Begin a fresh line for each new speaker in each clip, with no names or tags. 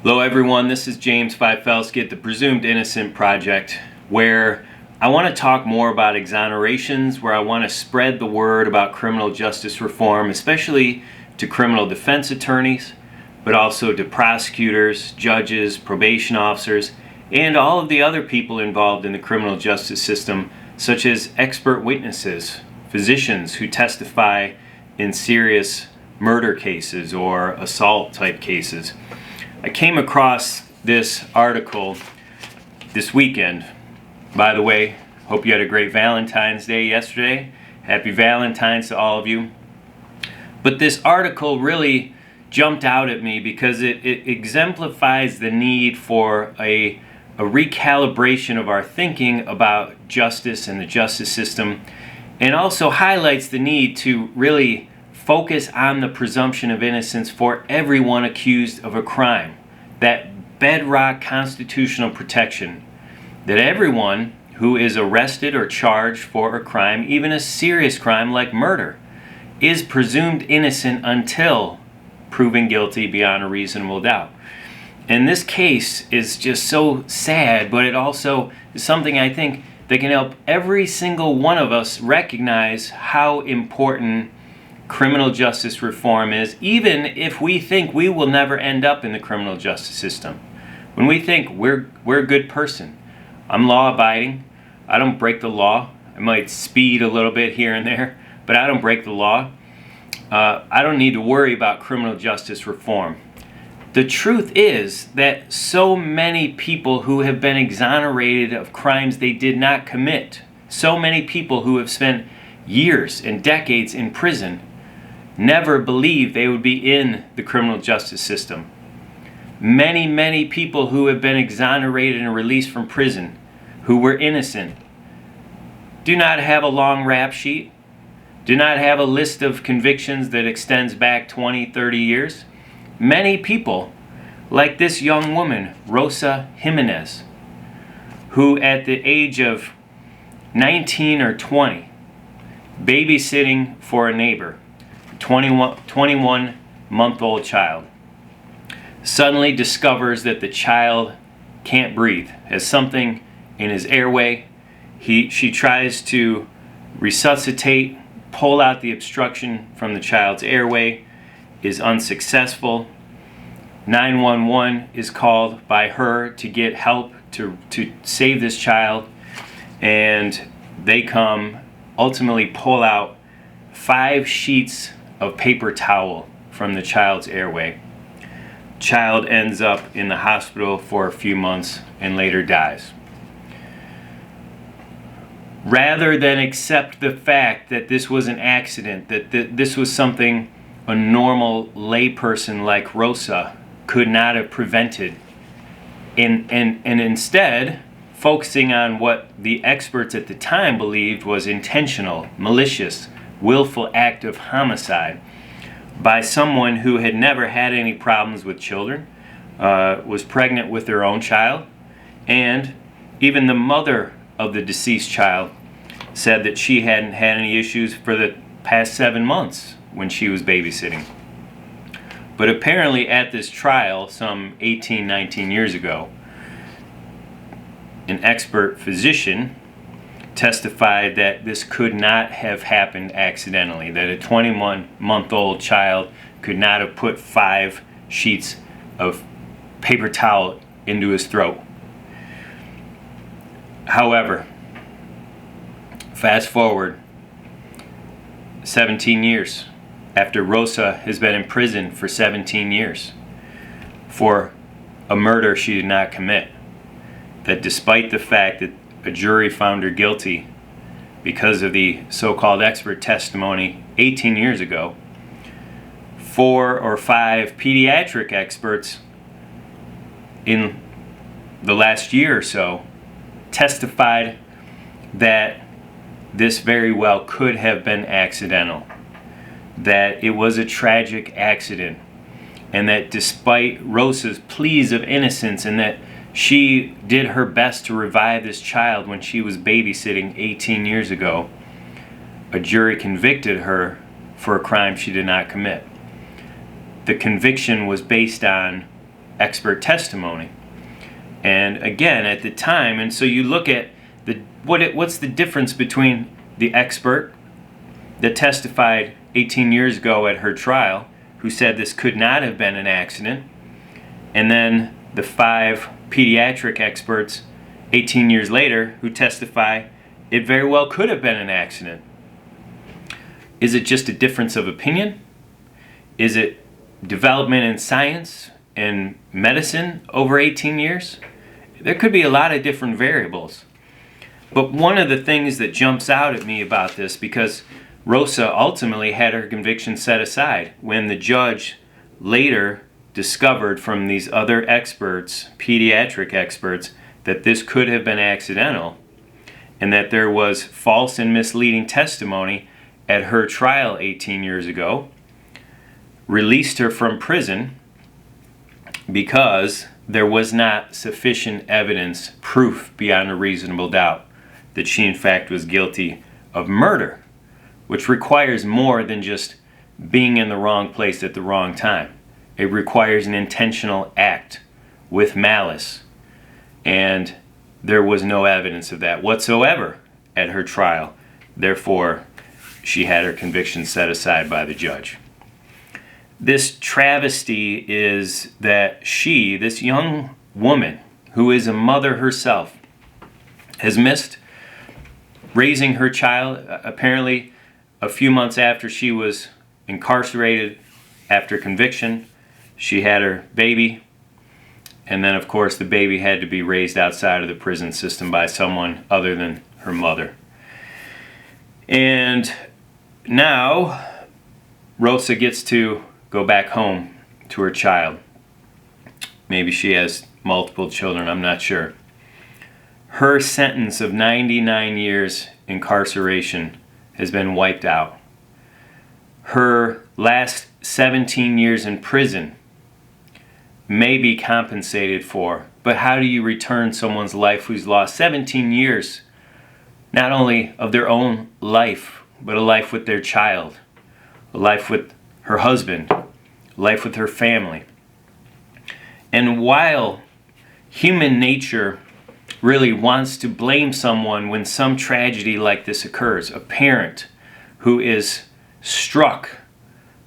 Hello everyone, this is James Fifelski at the Presumed Innocent Project, where I want to talk more about exonerations, where I want to spread the word about criminal justice reform, especially to criminal defense attorneys, but also to prosecutors, judges, probation officers, and all of the other people involved in the criminal justice system, such as expert witnesses, physicians who testify in serious murder cases or assault type cases. I came across this article this weekend. By the way, hope you had a great Valentine's Day yesterday. Happy Valentine's to all of you. But this article really jumped out at me because it exemplifies the need for a recalibration of our thinking about justice and the justice system, and also highlights the need to really focus on the presumption of innocence for everyone accused of a crime. That bedrock constitutional protection that everyone who is arrested or charged for a crime, even a serious crime like murder, is presumed innocent until proven guilty beyond a reasonable doubt. And this case is just so sad, but it also is something I think that can help every single one of us recognize how important criminal justice reform is, even if we think we will never end up in the criminal justice system. When we think we're a good person, I'm law-abiding, I don't break the law, I might speed a little bit here and there, but I don't break the law, I don't need to worry about criminal justice reform. The truth is that so many people who have been exonerated of crimes they did not commit, so many people who have spent years and decades in prison, never believed they would be in the criminal justice system. Many people who have been exonerated and released from prison, who were innocent, do not have a long rap sheet, do not have a list of convictions that extends back 20, 30 years. Many people, like this young woman, Rosa Jimenez, who at the age of 19 or 20, babysitting for a neighbor, 21-month-old child, suddenly discovers that the child can't breathe, has something in his airway. She tries to resuscitate, pull out the obstruction from the child's airway, is unsuccessful. 911 is called by her to get help to save this child, and they come, ultimately pull out 5 sheets of paper towel from the child's airway. Child ends up in the hospital for a few months and later dies. Rather than accept the fact that this was an accident, that this was something a normal layperson like Rosa could not have prevented, and instead focusing on what the experts at the time believed was intentional, malicious, willful act of homicide by someone who had never had any problems with children, was pregnant with their own child, and even the mother of the deceased child said that she hadn't had any issues for the past 7 months when she was babysitting. But apparently at this trial some 18, 19 years ago, an expert physician testified that this could not have happened accidentally, that a 21-month-old child could not have put 5 sheets of paper towel into his throat. However, fast forward 17 years after Rosa has been in prison for 17 years for a murder she did not commit, that despite the fact that a jury found her guilty because of the so-called expert testimony 18 years ago, 4 or 5 pediatric experts in the last year or so testified that this very well could have been accidental, that it was a tragic accident, and that despite Rosa's pleas of innocence and that she did her best to revive this child when she was babysitting 18 years ago, a jury convicted her for a crime she did not commit. The conviction was based on expert testimony. And again, at the time, and so you look at what's the difference between the expert that testified 18 years ago at her trial, who said this could not have been an accident, and then the 5 pediatric experts 18 years later who testify it very well could have been an accident. Is it just a difference of opinion? Is it development in science and medicine over 18 years? There could be a lot of different variables. But one of the things that jumps out at me about this, because Rosa ultimately had her conviction set aside when the judge later discovered from these other experts, pediatric experts, that this could have been accidental and that there was false and misleading testimony at her trial 18 years ago, released her from prison because there was not sufficient evidence, proof beyond a reasonable doubt that she in fact was guilty of murder, which requires more than just being in the wrong place at the wrong time. It requires an intentional act with malice, and there was no evidence of that whatsoever at her trial. Therefore, she had her conviction set aside by the judge. This travesty is that this young woman, who is a mother herself, has missed raising her child. Apparently, a few months after she was incarcerated after conviction, she had her baby, and then of course the baby had to be raised outside of the prison system by someone other than her mother. And now Rosa gets to go back home to her child. Maybe she has multiple children, I'm not sure. Her sentence of 99 years incarceration has been wiped out. Her last 17 years in prison may be compensated for, but how do you return someone's life who's lost 17 years, not only of their own life, but a life with their child, a life with her husband, a life with her family? And while human nature really wants to blame someone when some tragedy like this occurs, a parent who is struck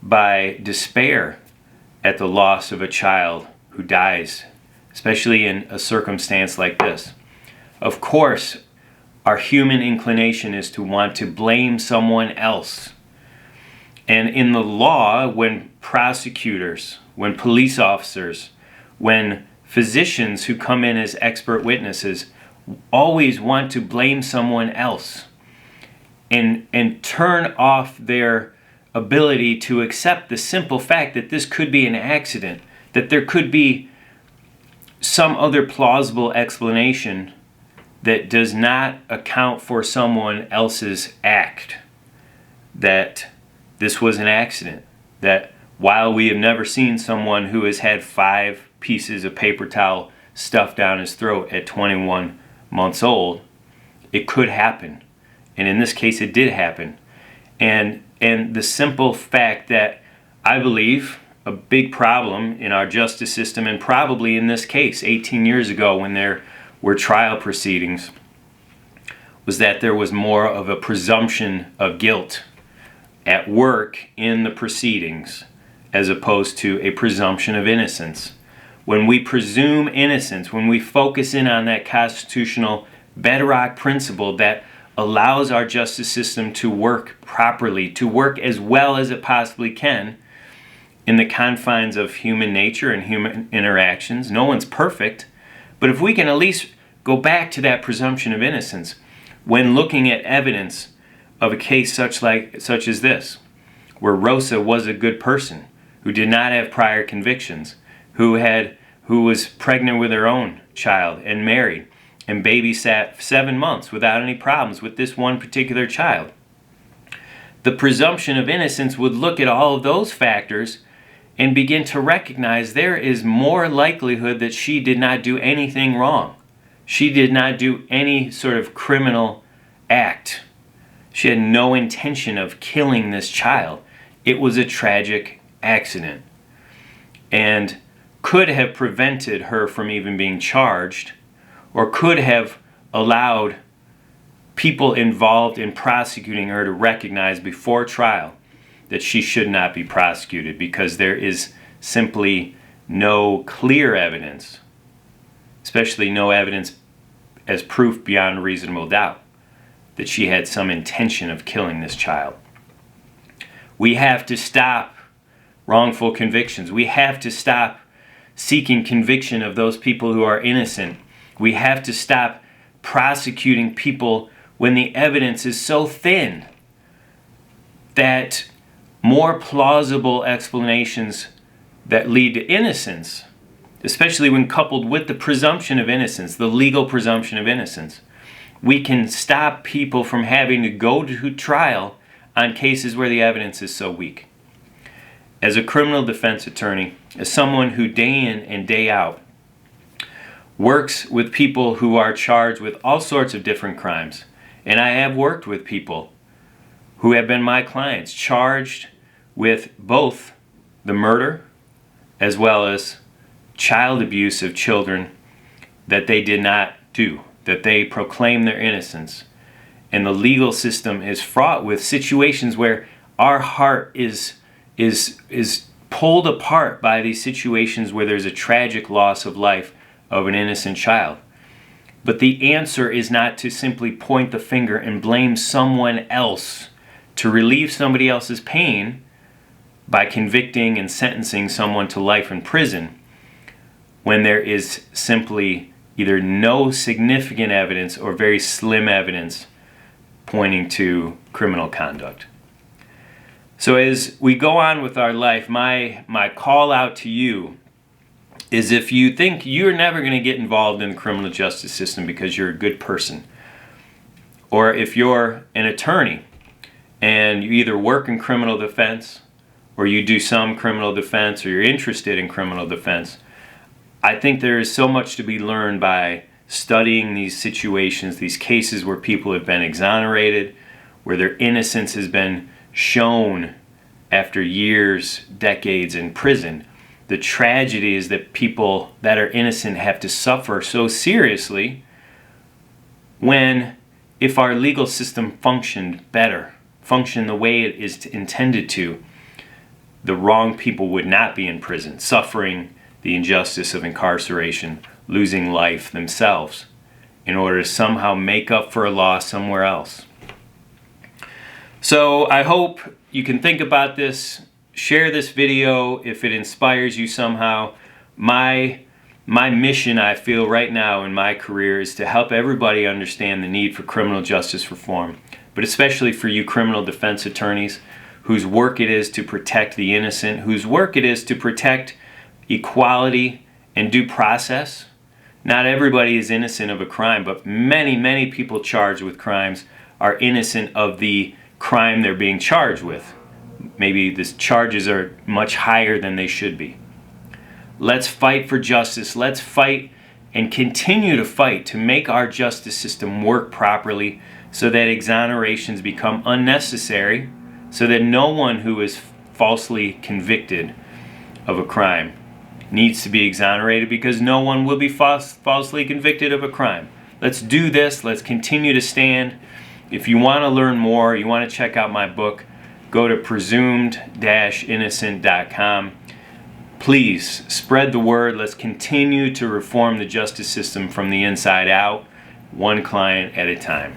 by despair at the loss of a child who dies, especially in a circumstance like this. Of course, our human inclination is to want to blame someone else. And in the law, when prosecutors, when police officers, when physicians who come in as expert witnesses always want to blame someone else and turn off their ability to accept the simple fact that this could be an accident, that there could be some other plausible explanation that does not account for someone else's act, that this was an accident, that while we have never seen someone who has had 5 pieces of paper towel stuffed down his throat at 21 months old, it could happen. And in this case, it did happen. And the simple fact that I believe a big problem in our justice system, and probably in this case 18 years ago when there were trial proceedings, was that there was more of a presumption of guilt at work in the proceedings as opposed to a presumption of innocence. When we presume innocence, when we focus in on that constitutional bedrock principle that allows our justice system to work properly, to work as well as it possibly can in the confines of human nature and human interactions. No one's perfect, but if we can at least go back to that presumption of innocence when looking at evidence of a case such as this, where Rosa was a good person, who did not have prior convictions, who was pregnant with her own child and married, and babysat 7 months without any problems with this one particular child. The presumption of innocence would look at all of those factors and begin to recognize there is more likelihood that she did not do anything wrong. She did not do any sort of criminal act. She had no intention of killing this child. It was a tragic accident. And could have prevented her from even being charged, or could have allowed people involved in prosecuting her to recognize before trial that she should not be prosecuted, because there is simply no clear evidence, especially no evidence as proof beyond reasonable doubt, that she had some intention of killing this child. We have to stop wrongful convictions. We have to stop seeking conviction of those people who are innocent. We have to stop prosecuting people when the evidence is so thin that more plausible explanations that lead to innocence, especially when coupled with the presumption of innocence, the legal presumption of innocence, we can stop people from having to go to trial on cases where the evidence is so weak. As a criminal defense attorney, as someone who day in and day out works with people who are charged with all sorts of different crimes, and I have worked with people who have been my clients charged with both the murder as well as child abuse of children that they did not do, that they proclaim their innocence. And the legal system is fraught with situations where our heart is pulled apart by these situations where there's a tragic loss of life of an innocent child. But the answer is not to simply point the finger and blame someone else to relieve somebody else's pain by convicting and sentencing someone to life in prison, when there is simply either no significant evidence or very slim evidence pointing to criminal conduct. So as we go on with our life, my call out to you is, if you think you're never going to get involved in the criminal justice system because you're a good person, or if you're an attorney and you either work in criminal defense or you do some criminal defense, or you're interested in criminal defense, I think there is so much to be learned by studying these situations, these cases where people have been exonerated, where their innocence has been shown after years, decades in prison. The tragedy is that people that are innocent have to suffer so seriously, when, if our legal system functioned better, functioned the way it is intended to, the wrong people would not be in prison, suffering the injustice of incarceration, losing life themselves, in order to somehow make up for a loss somewhere else. So I hope you can think about this, share this video if it inspires you somehow. My mission, I feel right now in my career, is to help everybody understand the need for criminal justice reform, but especially for you criminal defense attorneys whose work it is to protect the innocent, whose work it is to protect equality and due process. Not everybody is innocent of a crime, but many, many people charged with crimes are innocent of the crime they're being charged with. Maybe the charges are much higher than they should be. Let's fight for justice. Let's fight and continue to fight to make our justice system work properly, so that exonerations become unnecessary, so that no one who is falsely convicted of a crime needs to be exonerated, because no one will be falsely convicted of a crime. Let's do this. Let's continue to stand. If you want to learn more, you want to check out my book, go to presumed-innocent.com. Please spread the word. Let's continue to reform the justice system from the inside out, one client at a time.